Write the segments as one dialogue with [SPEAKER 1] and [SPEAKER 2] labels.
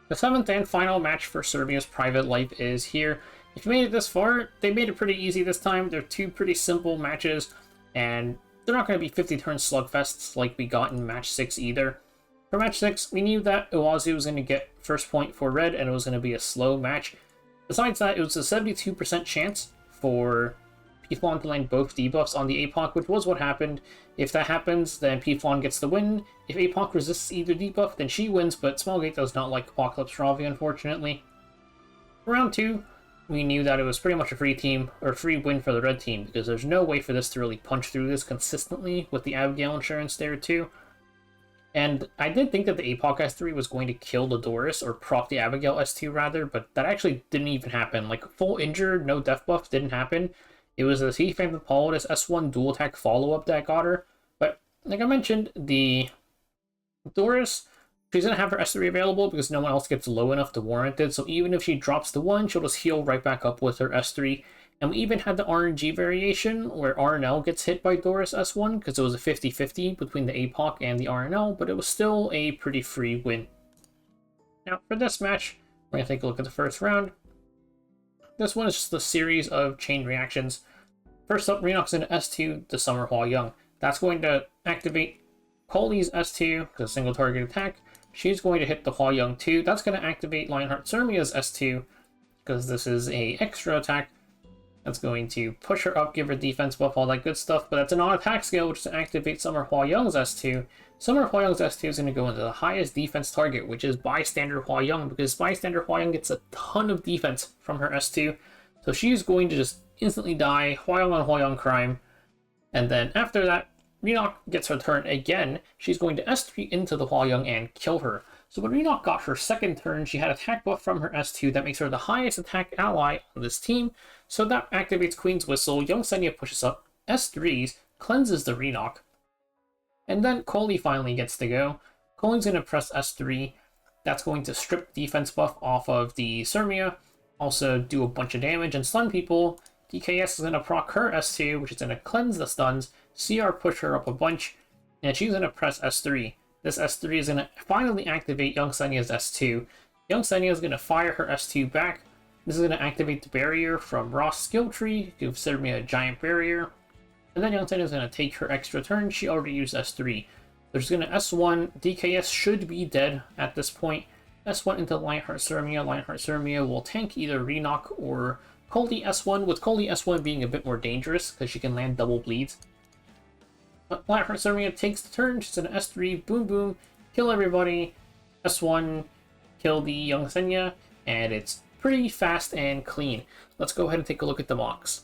[SPEAKER 1] The 7th and final match for Cermia's Private Life is here. If you made it this far, they made it pretty easy this time. They're two pretty simple matches, and they're not going to be 50-turn slugfests like we got in match 6 either. For match 6, we knew that Iwazu was going to get first point for red, and it was going to be a slow match. Besides that, it was a 72% chance for Pflon to land both debuffs on the APOC, which was what happened. If that happens, then Pflon gets the win. If APOC resists either debuff, then she wins, but Smallgate does not like Apocalypse Ravi, unfortunately. For round 2, we knew that it was pretty much a free team, or free win for the red team, because there's no way for this to really punch through this consistently with the Abigail insurance there too. And I did think that the APOC S3 was going to kill the Doris, or proc the Abigail S2 rather, but that actually didn't even happen. Like, full injured, no death buff didn't happen. It was the T-Phantom Politis S1 dual attack follow-up that got her. But, like I mentioned, the Doris, she's going to have her S3 available because no one else gets low enough to warrant it. So even if she drops the 1, she'll just heal right back up with her S3. And we even had the RNG variation where RNL gets hit by Doris S1 because it was a 50-50 between the APOC and the RNL, but it was still a pretty free win. Now, for this match, we're going to take a look at the first round. This one is just a series of chain reactions. First up, Renox into S2 to Summer Hua Young. That's going to activate Colley's S2 because single target attack. She's going to hit the Hua Young 2. That's going to activate Lionheart Cermia's S2 because this is a extra attack. That's going to push her up, give her defense buff, all that good stuff. But that's a non-attack skill, which is to activate Summer Hua Young's S2. Summer Hua Young's S2 is going to go into the highest defense target, which is Bystander Hua Young, because Bystander Hua Young gets a ton of defense from her S2. So she's going to just instantly die, Hua Young on Hua Young crime. And then after that, Renox gets her turn again. She's going to S3 into the Hua Young and kill her. So when Renox got her second turn, she had attack buff from her S2 that makes her the highest attack ally on this team. So that activates Queen's Whistle, Young Cermia pushes up, S3s, cleanses the Renox. And then Colley finally gets to go. Colley's going to press S3. That's going to strip defense buff off of the Cermia, also do a bunch of damage and stun people. DKS is going to proc her S2, which is going to cleanse the stuns, CR push her up a bunch, and she's going to press S3. This S3 is going to finally activate Young Cermia's S2. Young Cermia is going to fire her S2 back. This is going to activate the barrier from Ross' skill tree, give Cermia a giant barrier. And then Young Cermia is going to take her extra turn. She already used S3. So she's going to S1. DKS should be dead at this point. S1 into Lionheart Cermia. Lionheart Cermia will tank either Renox or Colley S1, with Colley S1 being a bit more dangerous because she can land double bleeds. But Lionheart Cermia takes the turn. She's going to S3, boom boom, kill everybody. S1, kill the Young Cermia, and it's pretty fast and clean. Let's go ahead and take a look at the mocks.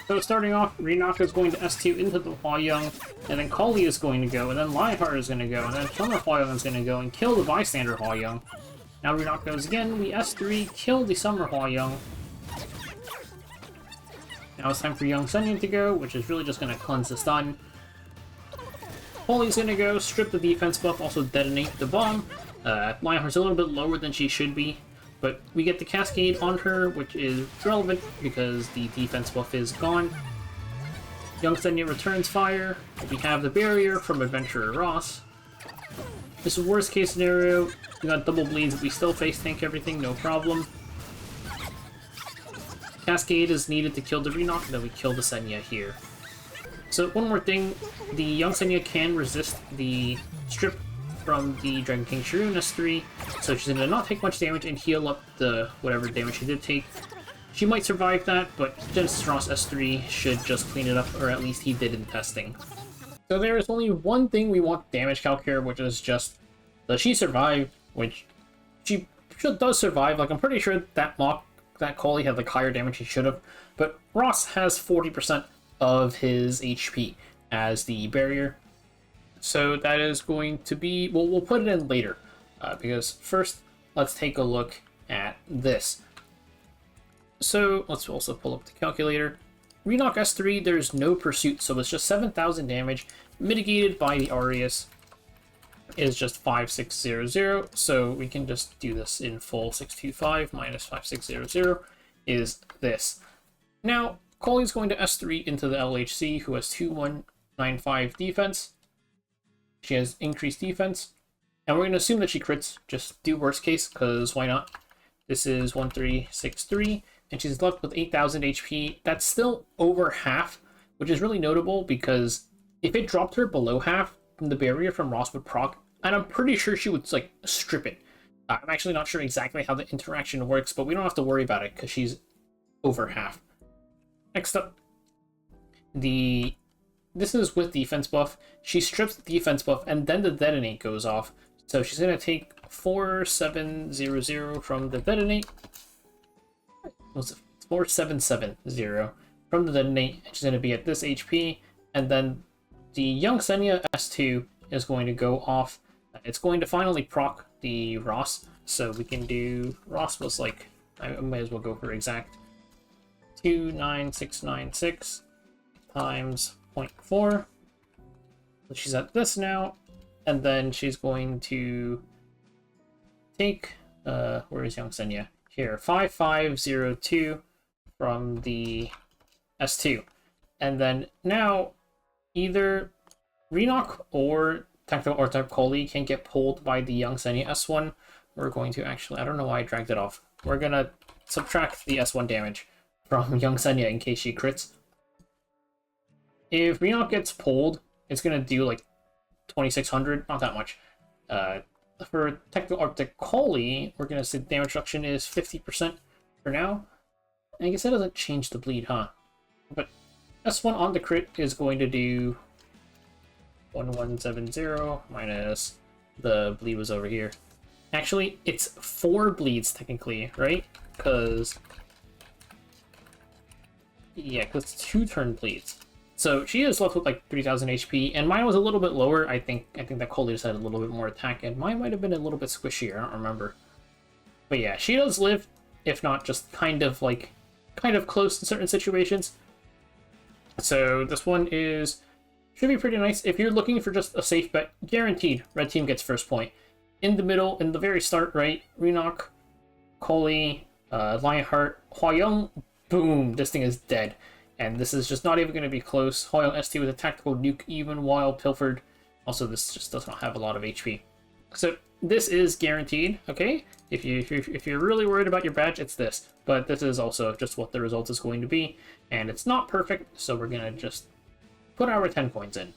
[SPEAKER 1] So starting off, Renox is going to S2 into the Hua Young, and then Colley is going to go, and then Lionheart is going to go, and then Summer Hua Young is going to go and kill the Bystander Hua Young. Now Renox goes again, we S3, kill the Summer Hua Young. Now it's time for Young Cermia to go, which is really just going to cleanse the stun. Colley's going to go, strip the defense buff, also detonate the bomb. Lionheart's a little bit lower than she should be, but we get the Cascade on her, which is relevant because the defense buff is gone. Young Cermia returns fire. We have the barrier from Adventurer Ross. This is worst case scenario. We got double bleeds, we still face tank everything, no problem. Cascade is needed to kill the Renox, and then we kill the Cermia here. So one more thing, the Young Cermia can resist the strip from the Dragon King Shirun S3, so she's going to not take much damage and heal up the whatever damage she did take. She might survive that, but Genesis Ross S3 should just clean it up, or at least he did in testing. So there is only one thing we want damage calc here, which is just, does she survive? Which she does survive. Like, I'm pretty sure that mock, that Colley had like higher damage he should have, but Ross has 40% of his HP as the barrier. So that is going to be, well, we'll put it in later, because first, let's take a look at this. So let's also pull up the calculator. Renox S3, there's no pursuit, so it's just 7,000 damage, mitigated by the Aureus is just 5600, so we can just do this in full. 625 minus 5600 is this. Now, Colley's going to S3 into the LHC, who has 2195 defense. She has increased defense. And we're going to assume that she crits, just do worst case, because why not? This is 1363, and she's left with 8,000 HP. That's still over half, which is really notable because if it dropped her below half, the barrier from Ross would proc, and I'm pretty sure she would like strip it. I'm actually not sure exactly how the interaction works, but we don't have to worry about it because she's over half. Next up, this is with defense buff. She strips the defense buff, and then the detonate goes off. So she's gonna take 4700 from the detonate. What's it? 4770 from the detonate. She's gonna be at this HP, and then the young Cermia S2 is going to go off. It's going to finally proc the Ross, so we can do Ross was like, I might as well go for exact 29696 times 0.4. So she's at this now, and then she's going to take where is young Cermia? Here, 5502 from the S2. And then now either Renok or Tactical Archetype Koli can get pulled by the young Cermia S1. We're going to actually, I don't know why I dragged it off. We're gonna subtract the S1 damage from young Cermia in case she crits. If Renok gets pulled, it's gonna do like 2600, not that much. For Technical Arctic Koli, we're gonna say the damage reduction is 50% for now. And I guess that doesn't change the bleed, huh? But S1 on the crit is going to do 1170 minus the bleed was over here. Actually, it's 4 bleeds technically, right? Because yeah, because 2 turn bleeds. So she is left with like 3000 HP, and mine was a little bit lower. I think that Koli just had a little bit more attack, and mine might have been a little bit squishier. I don't remember. But yeah, she does live, if not just kind of close in certain situations. So this one should be pretty nice. If you're looking for just a safe bet, guaranteed red team gets first point. In the middle, in the very start, right? Renok, Koli, Lionheart, Hwayoung, boom, this thing is dead. And this is just not even going to be close. Hwayoung ST with a tactical nuke even while pilfered. Also, this just does not have a lot of HP. So this is guaranteed, okay? If you're really worried about your badge, it's this. But this is also just what the result is going to be. And it's not perfect, so we're going to just put our 10 coins in.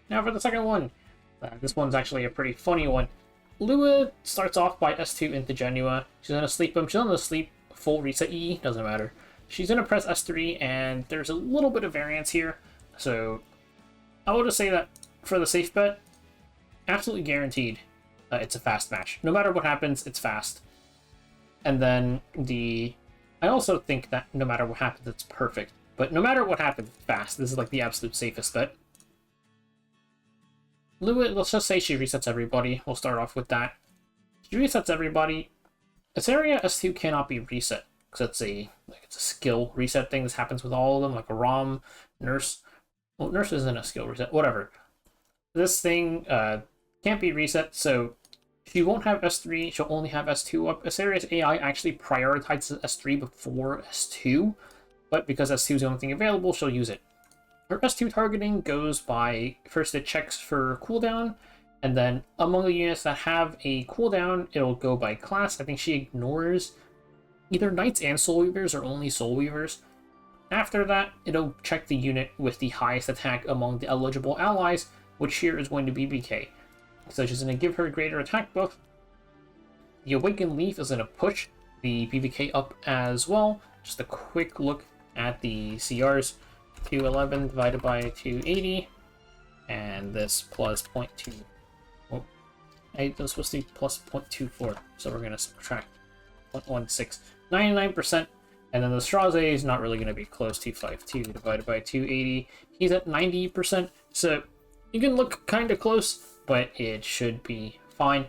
[SPEAKER 1] Now for the second one. This one's actually a pretty funny one. Lua starts off by S2 into Genua. She's going to sleep him. She's on the sleep full reset E, doesn't matter. She's going to press S3, and there's a little bit of variance here. So I will just say that for the safe bet, absolutely guaranteed it's a fast match. No matter what happens, it's fast. And then I also think that no matter what happens, it's perfect. But no matter what happens, it's fast. This is like the absolute safest bet. Lua, let's just say she resets everybody. We'll start off with that. She resets everybody. Cermia S2 cannot be reset because it's a skill reset thing. This happens with all of them, like a ROM, Nurse. Well, Nurse isn't a skill reset. Whatever. This thing can't be reset, so she won't have S3. She'll only have S2 up. Cermia's AI actually prioritizes S3 before S2, but because S2 is the only thing available, she'll use it. Her S2 targeting goes by, first it checks for cooldown, and then among the units that have a cooldown, it'll go by class. I think she ignores either Knights and Soul Weavers or only Soul Weavers. After that, it'll check the unit with the highest attack among the eligible allies, which here is going to be BK. So she's going to give her a greater attack buff. The Awakened Leaf is going to push the BVK up as well. Just a quick look at the CRs. 211 divided by 280, and this plus 0.2. Oh, it was supposed to be plus 0.24, so we're going to subtract 0.16. 99%, and then the Straze is not really going to be close. 252 divided by 280. He's at 90%, so you can look kind of close, but it should be fine.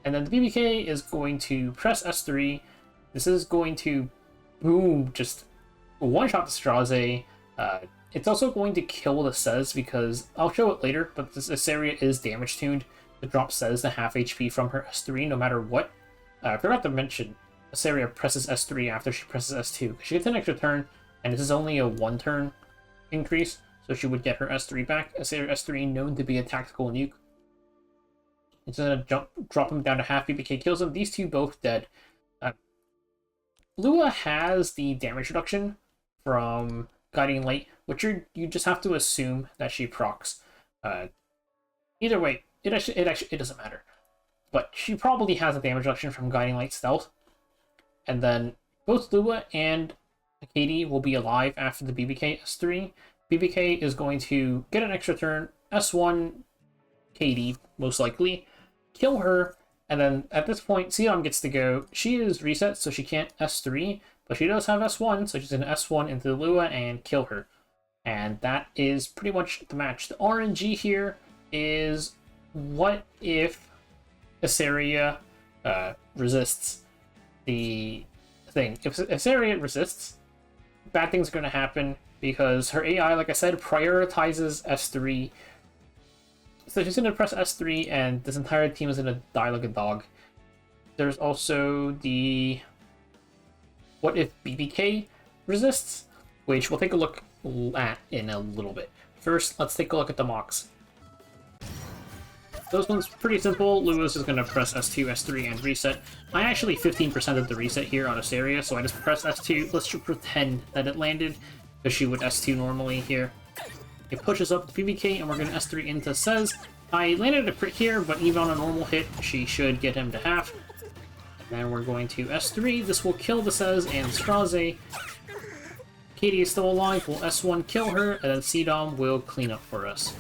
[SPEAKER 1] And then the BBK is going to press S3. This is going to, boom, just one-shot the Straze. It's also going to kill the Sez because, I'll show it later, but this area is damage tuned to drop Sez to half HP from her S3 no matter what. I forgot to mention, Cermia presses S3 after she presses S2. She gets an extra turn, and this is only a 1-turn increase, so she would get her S3 back. Cermia S3 known to be a tactical nuke, It's gonna drop him down to half. BBK kills him. These two both dead. Lua has the damage reduction from Guiding Light, which you just have to assume that she procs. Either way, it doesn't matter. But she probably has a damage reduction from Guiding Light Stealth. And then both Lua and Katie will be alive after the BBK S3. BBK is going to get an extra turn, S1 Katie, most likely, kill her, and then at this point, Seedom gets to go. She is reset, so she can't S3, but she does have S1, so she's going to S1 into Lua and kill her. And that is pretty much the match. The RNG here is, what if Asaria resists the thing? If Asaria resists, bad things are going to happen because her AI, like I said, prioritizes S3. So she's going to press S3 and this entire team is going to die like a dog. There's also the what if BBK resists, which we'll take a look at in a little bit. First, let's take a look at the mocks. Those ones pretty simple. Lewis is going to press S2, S3, and reset. I actually 15% of the reset here on Asaria, so I just press S2. Let's just pretend that it landed, because she would S2 normally here. It pushes up to BBK, and we're going to S3 into Says. I landed a crit here, but even on a normal hit, she should get him to half. And then we're going to S3. This will kill the Says and Straze. Katie is still alive. We'll S1 kill her, and then Seedom will clean up for us.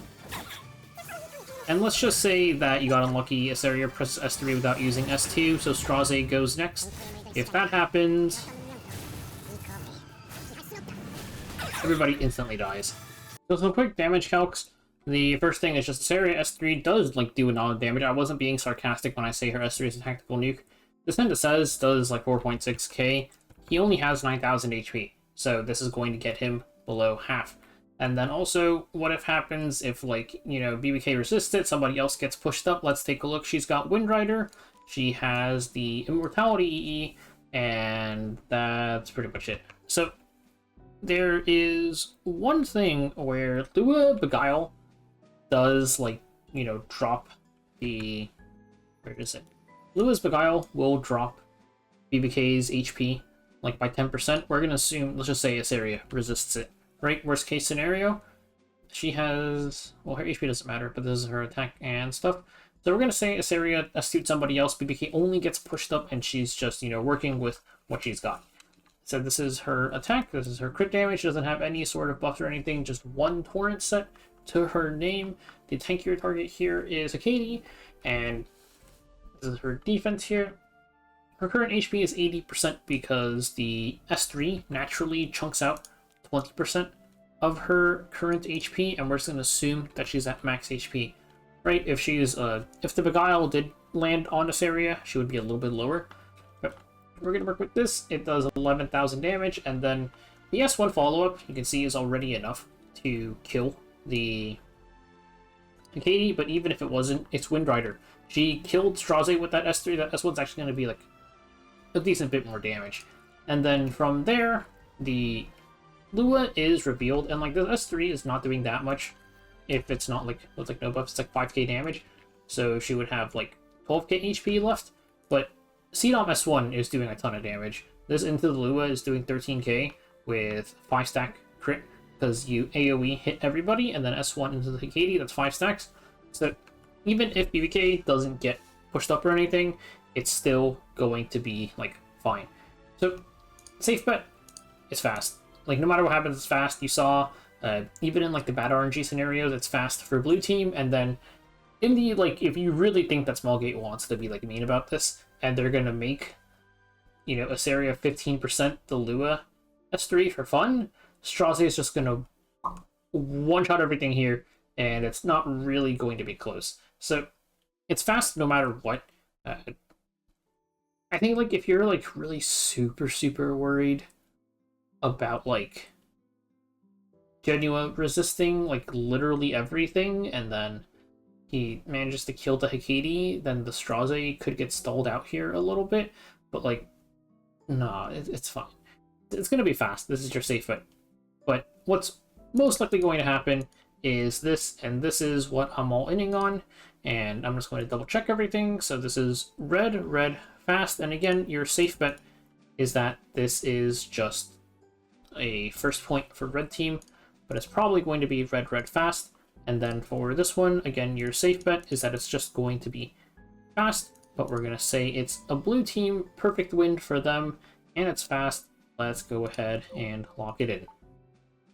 [SPEAKER 1] And let's just say that you got unlucky, Asaria presses S3 without using S2, so Straze goes next. If that happens, everybody instantly dies. So some quick damage calcs. The first thing is just Asaria S3 does do a lot of damage. I wasn't being sarcastic when I say her S3 is a tactical nuke. Descent Says does 4.6k. He only has 9,000 HP, so this is going to get him below half. And then also, what if happens if, BBK resists it, somebody else gets pushed up? Let's take a look. She's got Windrider, she has the Immortality EE, and that's pretty much it. So, there is one thing where Lua Beguile does, drop the... Where is it? Lua's Beguile will drop BBK's HP, by 10%. We're going to assume, let's just say Asaria resists it. Right, worst case scenario, she has, well, her HP doesn't matter, but this is her attack and stuff. So we're going to say Asaria astute somebody else, BBK only gets pushed up, and she's just, working with what she's got. So this is her attack, this is her crit damage, she doesn't have any sort of buffs or anything, just one torrent set to her name. The tankier target here is Katie, and this is her defense here. Her current HP is 80% because the S3 naturally chunks out 20% of her current HP, and we're just going to assume that she's at max HP, right? If she's, if the Beguile did land on Asaria, she would be a little bit lower. But we're going to work with this. It does 11,000 damage, and then the S1 follow-up, you can see, is already enough to kill the Katie, but even if it wasn't, it's Windrider. She killed Straze with that S3, that S1's actually going to be, a decent bit more damage. And then from there, the Lua is revealed, and the S3 is not doing that much if it's not with no buffs. It's 5k damage, so she would have 12k HP left. But Seedom S1 is doing a ton of damage. This into the Lua is doing 13k with 5 stack crit because you AoE hit everybody, and then S1 into the Katie, that's 5 stacks. So even if BBK doesn't get pushed up or anything, it's still going to be fine. So safe bet, it's fast. No matter what happens, it's fast. You saw, even in, the bad RNG scenarios, it's fast for blue team, and then in the, if you really think that Smallgate wants to be, mean about this, and they're gonna make, Asaria 15% the Lua S3 for fun, Straze is just gonna one-shot everything here, and it's not really going to be close. So, it's fast no matter what. I think, if you're, really super worried about Genua resisting literally everything, and then he manages to kill the Hecate, then the Straze could get stalled out here a little bit, but nah, it's fine. It's gonna be fast. This is your safe bet. But what's most likely going to happen is this, and this is what I'm all inning on, And I'm just going to double check everything. So this is red, red, fast. And again, your safe bet is that this is just a first point for red team, but it's probably going to be red, red, fast. And then for this one, again, your safe bet is that it's just going to be fast, but we're going to say it's a blue team, perfect win for them, and it's fast. Let's go ahead and lock it in.